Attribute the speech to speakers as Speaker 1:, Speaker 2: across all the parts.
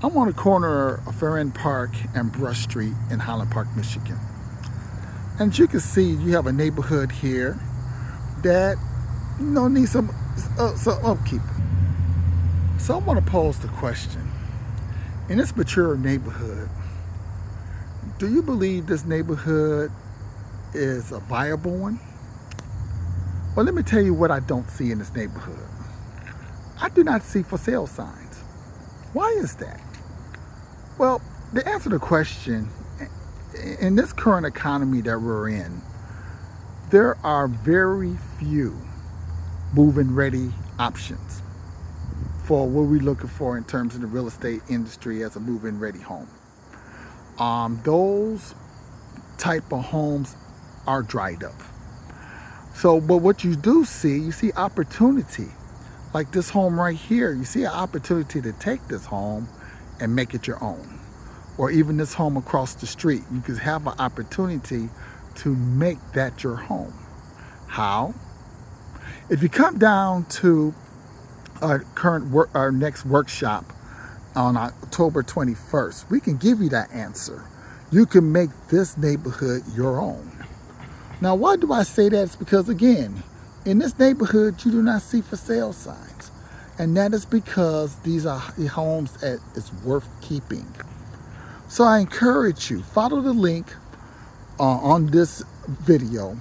Speaker 1: I'm on the corner of Farron Park and Brush Street in Highland Park, Michigan. And as you can see, you have a neighborhood here that needs some upkeep. So I'm going to pose the question. In this mature neighborhood, do you believe this neighborhood is a viable one? Well, let me tell you what I don't see in this neighborhood. I do not see for sale signs. Why is that? Well, to answer the question, in this current economy that we're in, there are very few move-in ready options for what we're looking for in terms of the real estate industry as a move-in ready home. Those type of homes are dried up. So, but what you see opportunity. Like this home right here, you see an opportunity to take this home and make it your own. Or even this home across the street, you could have an opportunity to make that your home. How? If you come down to our next workshop on October 21st, we can give you that answer. You can make this neighborhood your own. Now, why do I say that? It's because, again, in this neighborhood, you do not see for sale signs. And that is because these are homes that is worth keeping. So I encourage you, follow the link on this video.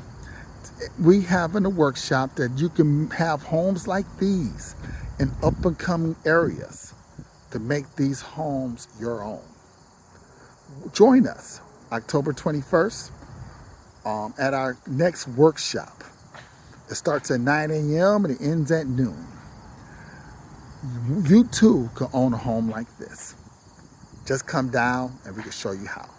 Speaker 1: We have in a workshop that you can have homes like these in up and coming areas to make these homes your own. Join us October 21st at our next workshop. It starts at 9 a.m. and it ends at noon. You too can own a home like this. Just come down and we can show you how.